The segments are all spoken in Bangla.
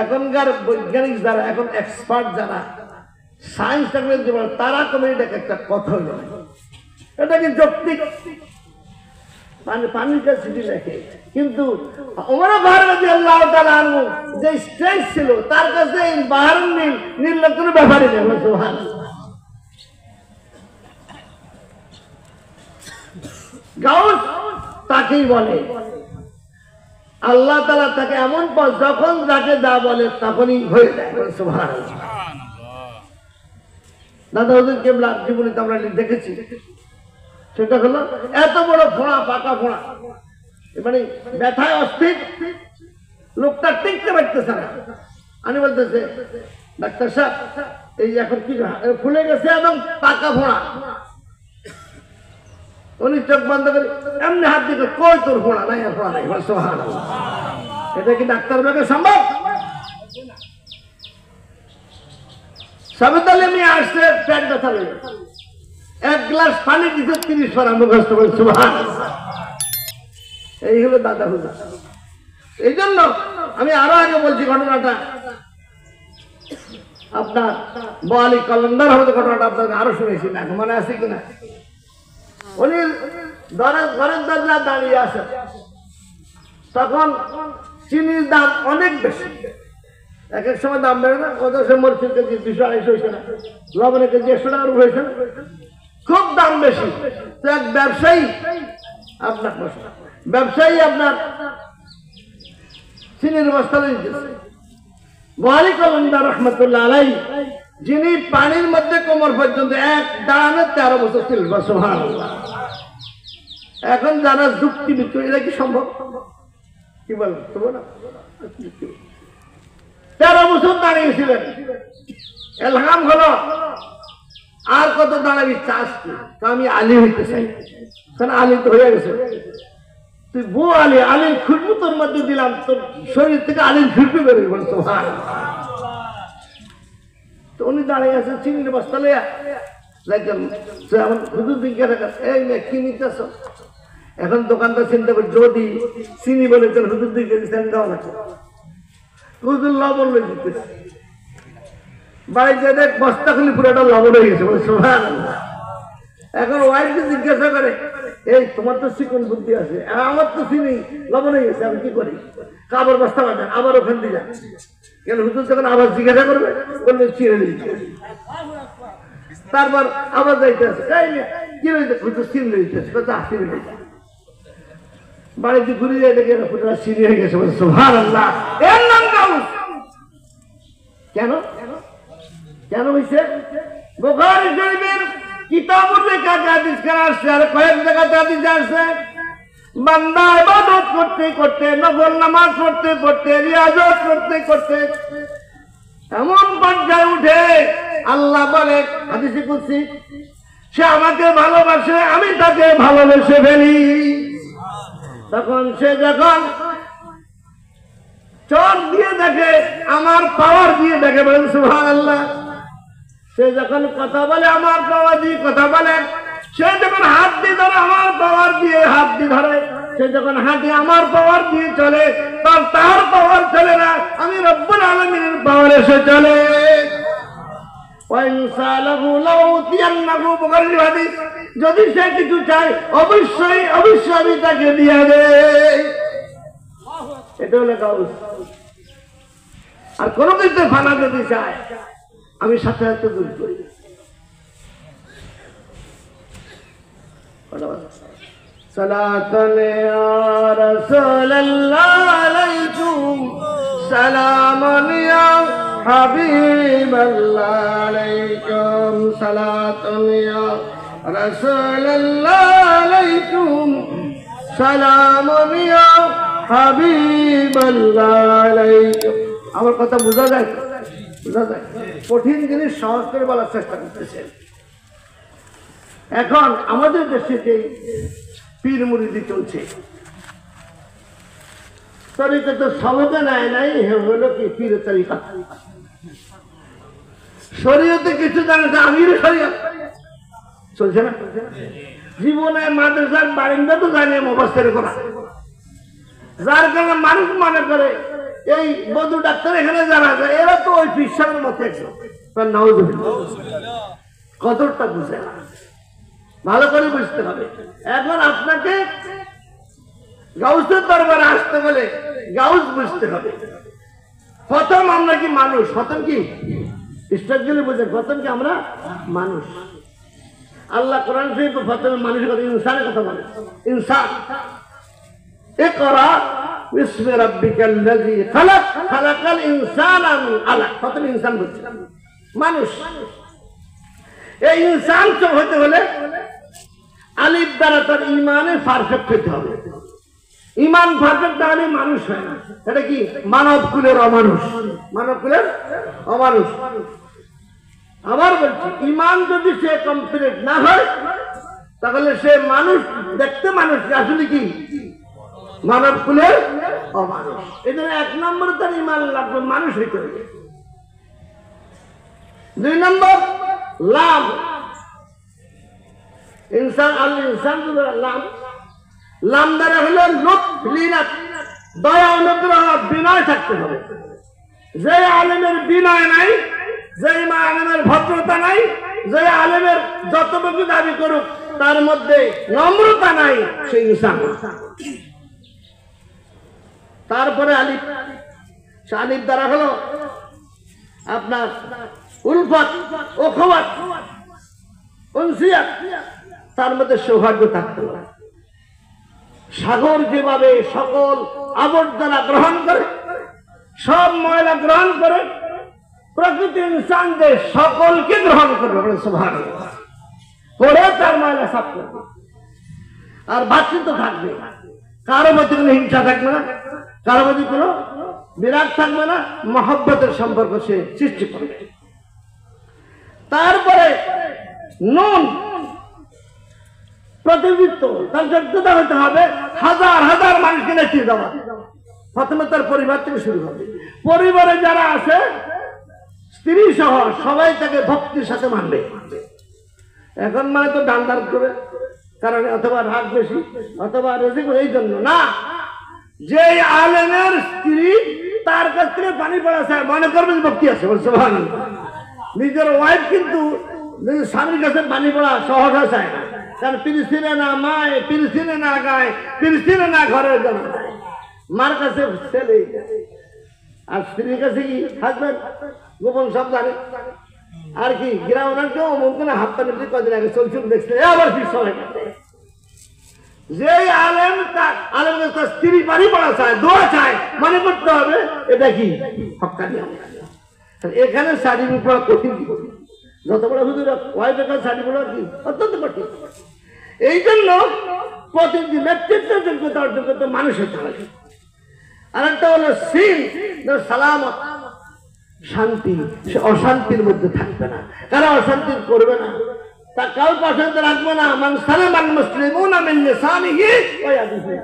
এখনকার বৈজ্ঞানিক যারা, এখন এক্সপার্ট যারা, সায়েন্স টেকনোলজি বলে, তারা কোনো এটাকে একটা কথা হইল, এটা কি যৌক্তিক? পানির কাছে চিঠি লেখে, কিন্তু ওমর ফারুক রাদিয়াল্লাহু তাআলা আনহু যে স্টেজ ছিল, তার কাছে বাহার নীল নীল কোনো ব্যাপারই নেই। সুবহানাল্লাহ। গাউস তাকেই বলে, আল্লাহ তাআলা তাকে এমন পথ, যখন যাকে যা বলে তখনই হয়ে যায়। সুবহানাল্লাহ। দাদা হুজুর কেবলার জীবনে আমরা দেখেছি, সেটা হলো এত বড় ফোঁড়া, পাকা ফোঁড়া, মানে ব্যথায় অস্থির, লোকটা টিকতে পারতেছে না। আমি বলতেছে, ডাক্তার সাহেব এই এখন কি ফুলে গেছে এবং পাকা ফোঁড়া। উনি চোখ বন্ধ করে এমনি হাত দিকে, কই তোর ফোঁড়া নাই, আর ফোঁড়া নাই। সুবহানাল্লাহ। এটা কি ডাক্তার লোকের সম্ভব? সাবেত আলী আসছে, পেট ব্যথা লেগে, এক গ্লাস পানি দিতে 30 বার মুখস্থ করে। সুবহানাল্লাহ। এই হলো দাদা হুজুর। এই জন্য আমি আরো আগে বলছি ঘটনাটা, আপনার বোয়ালি কলন্দার হবে ঘটনাটা আপনাকে আরো শুনেছি না, মনে আছে কিনা? উনি ঘরের দরজা দাঁড়িয়ে আছে, তখন চিনির দাম অনেক বেশি, এক এক সময় দাম বেড়ে না, কত সময় মরিচের কেজি 200-250 হয়েছে না, লবণের কেজি 100 টাকার হয়েছে না, খুব দাম বেশি। তো এক ব্যবসায়ী আপনার চিনির বস্তা নিতেছে, বোয়ালি কলন্দার রহমতুল্লাহ আলাইহি, যিনি পানির মধ্যে কোমর পর্যন্ত এক দাঁড়ানো 13 বছর ছিল। সুবহানাল্লাহ। এখন যারা যুক্তি বিক্রি, এটা কি সম্ভব? কি বলেন? 13 বছর দাঁড়িয়েছিলেন, এলহাম হলো আর কত দাঁড়াবি, চাষ কি? আমি আলী হইতে চাই, কারণ আলী তো হয়ে গেছে, তুই বউ আলী, আলীর খুশবু তোর মধ্যে দিলাম, তোর শরীর থেকে আলীর খুশবু বেরোবে। তো উনি দাঁড়িয়ে আছে, চিনির বস্তা লইয়া হুজুর জিজ্ঞাসা, এই মেয়ে কি নিতেছ? এখন দোকানদার চিন্তা করে, যদি চিনি বলে তোর হুজুর 2 কেজি চিনি দেওয়া লাগবে, হুজুর লবণ লই দিতেছে, বাড়িতে দেখ বস্তা খুলি পুরোটা লবণ হয়ে গেছে। সুবহানাল্লাহ। এখন ওয়াইফকে জিজ্ঞাসা করে, এই তোমার তো চিকন বুদ্ধি আছে, আমার তো চিনি লবণ হয়ে গেছে, আমি কি করি? কাপড় বস্তা বাঁধেন, আবার ওখান দিয়ে যান। কেন হুজুর যখন আবার জিজ্ঞাসা করবে, বললে চিড়ে দিচ্ছে, তারপর আবার যাইতে আছে, কি রয়েছে? হুজুর চিনি রয়েছে, চিনি রয়েছে, বাড়িতে ঘুরে যায়, দেখে পুরো চিনি হয়ে গেছে। সুবহানাল্লাহ। এর নাম গাউস। কেন কেন হয়েছে? বুখারী শরীফের কিতাবুল হাদিস করা আসছে, আর কয়েক জায়গাতে হাদিস আসছে, বান্দা ইবাদত করতে করতে, নফল নামাজ পড়তে পড়তে, রিয়াজত করতে করতে এমন পর্যায়ে উঠে, আল্লাহ বলে হাদিসে কুদসি, সে আমাকে ভালোবাসে, আমি তাকে ভালোবেসে ফেলি। তখন সে যখন চোখ দিয়ে দেখে, আমার পাওয়ার দিয়ে দেখে, বলেন সুবহানাল্লাহ। সে যখন কথা বলে, আমার পাওয়ার দিয়ে কথা বলে। সে যখন হাত দিয়ে ধরে, আমার পাওয়ার দিয়ে হাত দিয়ে ধরে। সে যখন হাঁটে, আমার পাওয়ার দিয়ে চলে, তার পাওয়ার চলে না, আমি রব্বুল আলামিনের পাওয়ার এসে চলে। যদি সে কিছু চায়, অবশ্যই অবশ্যই আমি তাকে দিয়ে দেই। এটা হলো গাউস। আর কোনো কিছু ফানা যদি চায়, আমি সাথে সাথে দূর করি। সালাতুন ইয়া রাসূলুল্লাহ আলাইকুম, সালামুন ইয়া হাবিবাল্লাহ আলাইকুম, সালাতুন ইয়া রাসূলুল্লাহ আলাইকুম, সালামুন ইয়া হাবিবাল্লাহ আলাইকুম। আমার কথা বোঝা যায়? বোঝা যায়? কঠিন জিনিস সহজ করে বলার চেষ্টা করতেছেন। এখন আমাদের দেশে যে পীর মুরিদি চলছে, তরিকা তো সবকে নেয় নাই, হলো কি পীর তরিকা। শরীয়তে কিছু জানে না, আমির শরীয়ত চলছে না। জীবনে মাদ্রাসার বারিন্দা তো জানে মুফাসসির করা, যার কারণে মানুষ মনে করে এই বধু ডাক্তার এখানে যারা যায় এরা তো ওই ফিসারের মতো একজন কতটা বুঝে না, ভালো করে বুঝতে হবে। এখন আপনাকে গাউসের দরবারে আসতে গেলে গাউস বুঝতে হবে। প্রথম আমরা কি মানুষ, প্রথম কি স্ট্রাকচারে বুঝে, প্রথম কি আমরা মানুষ। আল্লাহ কোরআন শরীফ প্রথমে মানুষের কথা, ইনসানের কথা বলে। ইনসান ইকরা বিসমি রাব্বিকাল্লাযী খালাক খালাকাল ইনসানা মিন আলাক, প্রথমে ইনসান বলছে মানুষ। এই ইনসান হতে হলে আলিফ দ্বারা তার ইমানে পারফেক্ট হতে হবে। ইমান পারফেক্ট না হলে মানুষ হয় না। এটা কি মানব কুলের অমানুষ, মানব কুলের অমানুষ। আবার বলছি, ইমান যদি সে কমপ্লিট না হয় তাহলে সে মানুষ, দেখতে মানুষ, আসলে কি মানব কুলের অমানুষ। এই জন্য 1 নম্বরে তার ইমান লাগবে, মানুষ হইতে হবে। 2 নম্বর লাম, ইনসান আল ইনসান লাম, লাম দ্বারা হলো লুৎফ লিনাত, দয়া অনুগ্রহ বিনয় থাকতে হবে। যে আলেমের বিনয় নাই, যে আলেমের ভদ্রতা নাই, যে আলেমের যতটুকু দাবি করুক তার মধ্যে নম্রতা নাই, সে ইনসান। তারপরে আলিফ, আলিফ দ্বারা হলো আপনার উলফত, ওখওয়াত, উনসিয়াত, তার মধ্যে সৌহার্দ্য থাকতে হবে। সাগর যেভাবে সকল আবর্জনা গ্রহণ করে, সব ময়লা গ্রহণ করে, প্রকৃতি ইনসানদের সকলকে গ্রহণ করবে, সুবহানাল্লাহ, পরে তার ময়লা সাফ করবে। আর ভাতৃত্ব থাকবে, কারো মধ্যে কোনো হিংসা থাকবে না, কারো মধ্যে কোনো বিরাগ থাকবে না, মহব্বতের সম্পর্ক সে সৃষ্টি করবে। তারপরে নুন, প্রতিনিধিত্ব, তার যোগ্যতা হতে হবে হাজার হাজার মানুষকে নেতৃত্ব দেওয়া। প্রথমে তার পরিবার থেকে শুরু হবে। পরিবারে যারা আছে, স্ত্রী সহ সবাই তাকে ভক্তির সাথে মানবে। এখন মানে তো ডান্ডার করে, কারণ অথবা রাগ বেশি অথবা রেজি করে, এই জন্য না। যে আলেমের স্ত্রী তার কাছ থেকে পানি পড়া চায়, মনে করবেন ভক্তি আছে, সুবহানাল্লাহ। নিজের ওয়াইফ কিন্তু স্বামীর কাছে পানি পড়া সহজ চায় না, কারণ পিরিসিনে না মায়, পিরিসিনে না গায়, পিরিসিনে না ঘরের জন্য, মার কাছে ছেলে আর স্ত্রীর কাছে কি হাজবেন্ড, গোপন সব জানে। আর কি গ্রামের কেউ মনে হাত পানি কদিন আগে চলছিল দেখছে, আবার ফির সবাই যে আলেম আলেম তার স্ত্রী পানি পড়া চায়, দোয়া চায়, মনে করতে হবে এটা কি হক্কানি। এখানে শাড়ি পড়া কঠিন, কি কঠিন, যত বড় হুজুর ওয়াইফের কাছে শাড়ি পড়া কি অত্যন্ত কঠিন। এই জন্য প্রতিদিন নেতৃত্বের যোগ্যতা অর্জন করতে মানুষ হতে হবে। আর একটা হলো সিন, সালামত, শান্তি, সে অশান্তির মধ্যে থাকবে না, কারা অশান্তি করবে না, তা কাউ পছন্দ রাখবে না। মান সালামান মুসলিমুনা মিন লিসানিহি ওয়া ইয়াদিহি,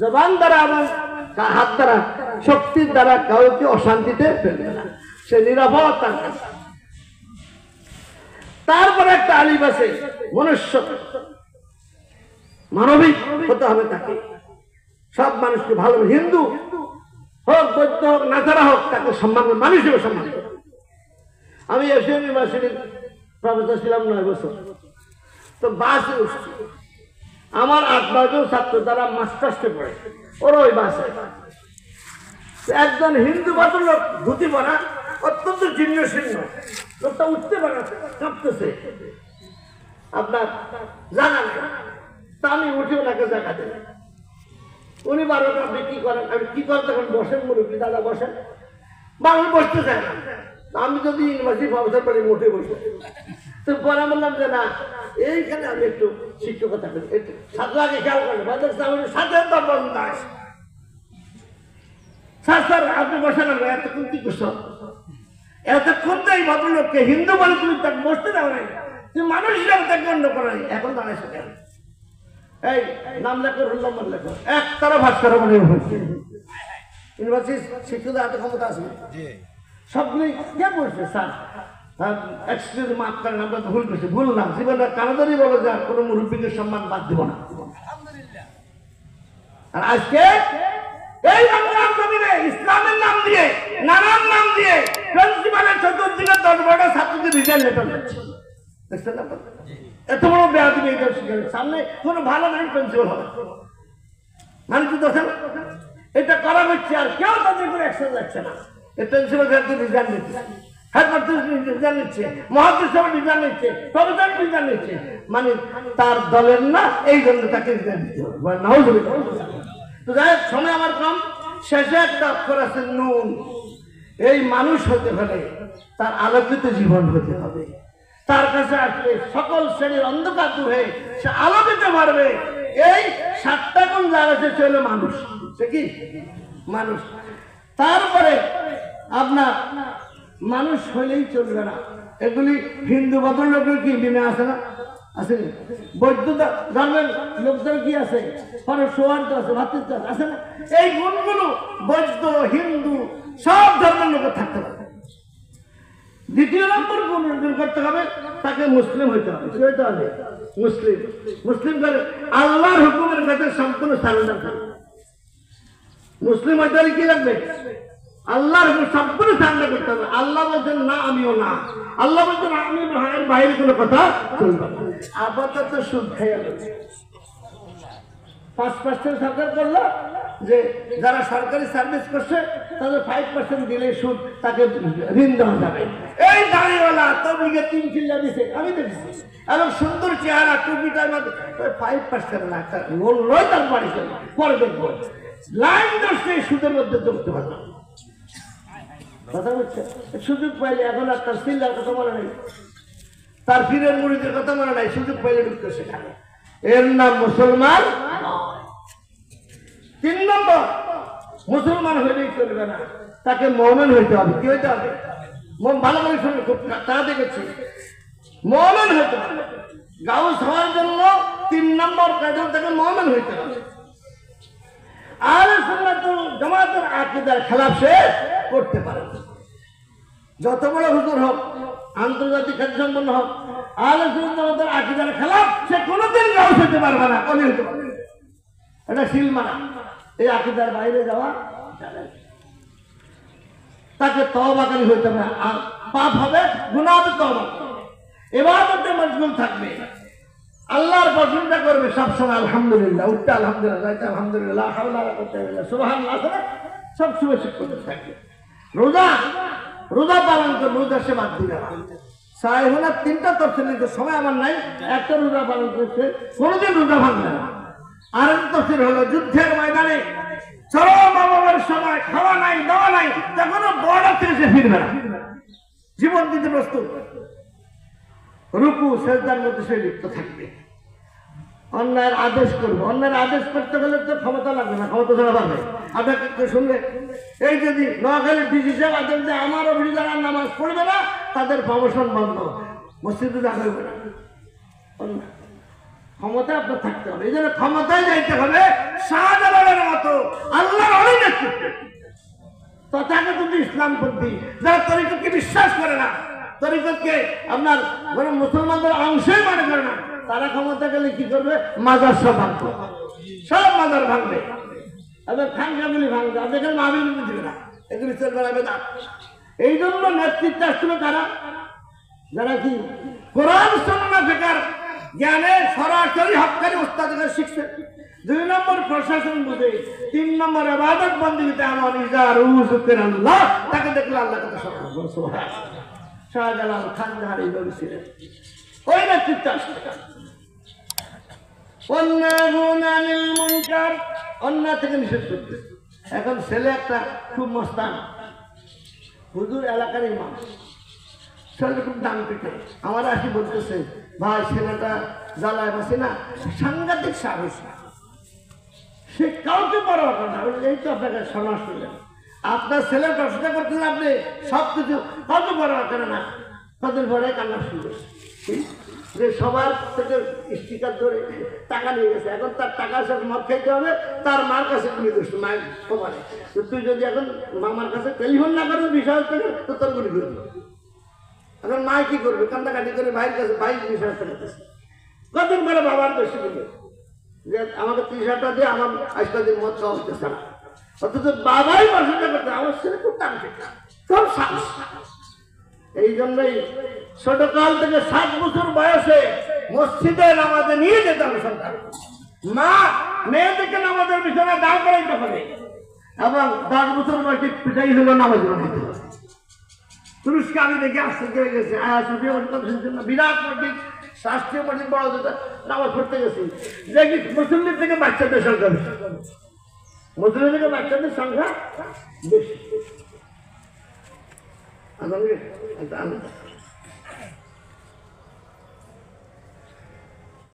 জবান দ্বারা এবং হাত দ্বারা, শক্তির দ্বারা কাউকে অশান্তিতে ফেলবে না, সে নিরাপদ তার কাছে। তারপরে একটা আলিফ আছে, মনুষ্য, মানবিক হতে হবে তাকে। সব মানুষকে ভালো, হিন্দু হোক, বৌদ্ধ হোক, নাসারা হোক, তাকে সম্মান, মানুষ হিসেবে সম্মান। আমি এশিয়ান ইউনিভার্সিটির প্রফেসর ছিলাম 9 বছর। তো বাসে উঠছি, আমার 8-9 জন ছাত্র যারা মাস্টার্সে পড়ে, ওরা ওই বাসে। একজন হিন্দু ভদ্রলোক, ধুতি পরা, অত্যন্ত জীর্ণ শীর্ণ লোকটা, উঠতে পারে, কাঁপতেছে, আপনার জানা নেই। তা আমি উঠে ওনাকে জায়গা দেব। উনি বারো আপনি কি করেন, আমি কি করেন, তখন বসেন, মুরব্বী দাদা বসেন, বাংলা বসতে চায় না। আমি যদি ইউনিভার্সিটি প্রফেসর পড়ি মোটে বসে, তো পরে বললাম যে না, এইখানে আমি একটু শিক্ষকতা করি, একটু ছাত্র আগে খেয়াল করেন, সাথে স্যার আপনি বসেন, এতক্ষণ কি করছো, এতক্ষণ তো এই ভদ্রলোককে হিন্দু বলে তুমি তাকে বসতে দাও নাই, তুমি মানুষ হিসাবে তাকে গণ্য করো নাই, এখন দাঁড়াইছো কেন? এই নাম লেখো, রোল নম্বর লেখো, একতারা ভাস করো মনে হচ্ছে। ইউনিভার্সিটি শিক্ষকদের হাতে ক্ষমতা আছে, সবগুলি কে বলছে স্যার এক্সকিউজ মাফ করেন, আমরা তো ভুল করছি, ভুল না, জীবনে কানাদারি বলো যে আর কোনো মুরব্বীকে সম্মান বাদ দিব না। আর আজকে এই বাংলার জমিনে ইসলামের নাম দিয়ে নানান নাম দিয়ে প্রিন্সিপালের চতুর্দিকে 10-12টা ছাত্রদের রিজাল্ট লেটার দিচ্ছে। দেখছেন না? এত বড় বেয়াদবি এই শিক্ষার সামনে কোনো ভালো মানুষ প্রিন্সিপাল হবে মানে কি দেখেন এটা করা হচ্ছে আর কেউ তাদের করে অ্যাকশন যাচ্ছে না। এই প্রিন্সিপাল রিজাল্ট নিচ্ছে, হেডমাস্টার রিজাল্ট নিচ্ছে, মহাদেশ রিজাল্ট নিচ্ছে, প্রফেসর রিজাল্ট নিচ্ছে, মানে তার দলের না এই জন্য তাকে রিজাল্ট দিতে হবে। তো যাই হোক, সময় আমার কম, শেষে একটা অক্ষর আছে নুন। এই মানুষ হতে হলে তার আলোকিত জীবন হতে হবে। তার কাছে আসলে সকল শ্রেণীর অন্ধকার দূর হয়ে সে আলোকিত পারবে। এই 7টা গুণ যার আছে সে হলো মানুষ। সে কি মানুষ? তারপরে আপনার মানুষ হলেই চলবে না। এগুলি হিন্দু ভদ্রলোকের কি বিনা আছে না? আছে বৌদ্ধ ধর্মের লোকদের কি আছে? সৌহার্দ্য আছে, ভাতৃত্ব আছে না? এই গুণগুলো বৌদ্ধ হিন্দু সব ধর্মের লোকের থাকতে পারে। দ্বিতীয় নম্বর গুণ অর্জন করতে হবে, তাকে মুসলিম হইতে হবে। কি হইতে হবে? মুসলিম। মুসলিম করে আল্লাহর হুকুমের কাছে সম্পূর্ণ সারেন্ডার করবে। মুসলিম হইতে হলে কি লাগবে? আল্লাহর হুকুম সম্পূর্ণ সারেন্ডার করতে হবে। আল্লাহ বলছেন না, আমিও না। আল্লাহ বলছেন আমি বাইরে কোনো কথা চলবে না। আপাতত সুদ খাইয়া গেছে 5% সরকার করলো যে যারা সরকারি সার্ভিস করছে তাদের 5% দিলে সুদ তাকে ঋণ দেওয়া যাবে। এই দাঁড়িয়েওয়ালা তবলিগে 3 চিল্লা দিছে, আমি দেখছি, এবং সুন্দর চেহারা টুপিটার মধ্যে 5% না, একটা লোন লয় তার বাড়ি চলে পরে দেখবো লাইন ধরছে সুদের মধ্যে চলতে পারবে কথা বলছে। সুযোগ পাইলে এখন আর তার চিল্লার কথা মনে নেই, তার পীরের মুরিদের কথা মনে নাই, সুযোগ পাইলে ঢুকতে সেখানে। এর নাম মুসলমান। 3 নম্বর, মুসলমান হইলেই চলবে না, তাকে মুমিন হইতে হবে। কি হইতে হবে? ভালো করে শুনে, খুব তা দেখেছি, মুমিন হইতে হবে। গাউস হওয়ার জন্য 3 নম্বর কাজে তাকে মুমিন হইতে হবে। আহলে সুন্নাত ওয়াল জামাতের আকীদার খেলাফ সে করতে পারে না। যত বড় হুজুর হোক, আন্তর্জাতিক খ্যাতি সম্পন্ন হোক, আহলে সুন্নাত ওয়াল জামাতের আকীদার খেলাফ সে কোনোদিন গাউস হতে পারবে না, অলি হতে পারবে না। এটা শিল মারা, এই আকীদার বাইরে যাওয়া যাবে না। তাকে তওবাকারী হইতে হবে, আর পাপ হবে, গুনাহ হবে, তওবা ইবাদতে মশগুল থাকবে, আল্লাহর প্রশংসা করবে সবসময়। আলহামদুলিল্লাহ, উঠতে আলহামদুলিল্লাহ, আলহামদুলিল্লাহ, হাওলা ওয়ালা কুওয়াতা ইল্লা বিল্লাহ, সুবহানাল্লাহ, সব সময় করতে থাকবে। রোজা পালন করবে, রোজা সে বাদ দিবে না। সাহেবরা 3টা তফসিল নিতে সময় আমার নাই, একটা রোজা পালন করছে, কোনোদিন রোজা ভাঙবে না। আর একটা তফসিল হলো যুদ্ধের ময়দানে চরম অভাবের সময়, খাওয়া নাই, দাওয়া নাই, তখনও বর্ডার থেকে সে ফিরবে না, জীবন দিতে প্রস্তুত। রুকু সেজদার মধ্যে সে লিপ্ত থাকবে। অন্যায়ের আদেশ করবে, অন্যায়ের আদেশ করতে গেলে তো ক্ষমতা লাগবে না, ক্ষমতা ছাড়া পারবে। আপনাকে শুনলে এই যদি নোয়াখালী ডিসি সাহেব আদেশ দেয় আমার অফিসে যারা নামাজ পড়বে না তাদের প্রমোশন বন্ধ, মসজিদে দেখা হবে না। ক্ষমতা আপনার থাকতে হবে, এই জন্য ক্ষমতায় যাইতে হবে শাহজালালের মতো আল্লাহর অলির নেতৃত্বে। তথাকথিত ইসলামপন্থী যারা তরিকতকে বিশ্বাস করে না, তরিকতকে আপনার মুসলমানদের অংশই মনে করে না, তারা ক্ষমতা গেলে কি করবে? মাজার সব ভাঙবে, সব মাজার ভাঙবে, এবার খানকাগুলি ভাঙবে, আপনাদের মাহফিল দিবে না, এগুলি চলবে না বেদাত। এই জন্য নেতৃত্বে আসবে কারা? যারা কি কোরআন সুন্নাহ ফিকহ জ্ঞানে সরাসরি হক্কানি উস্তাদ থেকে শিখছে। 2 নম্বর প্রশাসন বুঝে, 3 নম্বর ইবাদত বন্দেগীতে আমার ইজারু যুকির আল্লাহ, তাকে দেখলে আল্লাহ কথা শোনা। সুবহানাল্লাহ। শাহজালাল খানজাহার এই লোক ছিলেন, ওই নেতৃত্ব আসছে। অন্যায় থেকে নিষেধ করতে। এখন ছেলে একটা খুব মস্তান হুজুর, এলাকার ইমাম, ছেলে খুব দাম পিঠে। আমার আসি বলতেছে, ভাই ছেলেটা জ্বালায় বাসে না, সাংঘাতিক সাহস, সে কাউকে পরোয়া করে না। এই তো আপনাকে সমাজ করলেন, আপনার ছেলে প্রশ্নটা করতেন, আপনি সবকিছু কাউকে পরোয়া করে না, কদিন পরে কান্না শুরু করছে যে সবার থেকে স্টিকার ধরে টাকা নিয়ে গেছে। এখন তার টাকার সাথে মদ খাইতে হবে, তার মার কাছে গুলি করছে, মায়ের খবরে। তো তুই যদি এখন মামার কাছে টেলিফোন না করেন 20,000 টাকা, তো তোর গুলি করবি। এখন মায় কি করবে? কান্দাকাটি করে ভাইয়ের কাছে, ভাই 20,000 টাকা দিচ্ছে। কদিন পরে বাবার দোষী বলবে যে আমাকে 30,000 টাকা দিয়ে আমার আজকাল দিন মদ খাওয়া হতেছে না। অথচ বাবাই পছন্দ করতে আমার ছেলে খুব টানছে সব সাহস। এই জন্যই ছোটকাল থেকে 7 বছর বয়সে মসজিদে নামাজে নিয়ে যেতে হবে সন্তান। মা মেয়েদেরকে নামাজের পিছনে দাঁড় করাইতে হবে এবং 10 বছর বয়সে পিটাই হলো নামাজ পড়াইতে হবে। তুরস্কে আমি দেখে আশ্চর্য হয়ে গেছে, বিরাট মসজিদ, শাস্ত্রীয় মসজিদ বড় যেটা নামাজ পড়তে গেছি, দেখি মুসলিম থেকে বাচ্চাদের সংখ্যা বেশি, মুসলিম থেকে বাচ্চাদের সংখ্যা বেশি।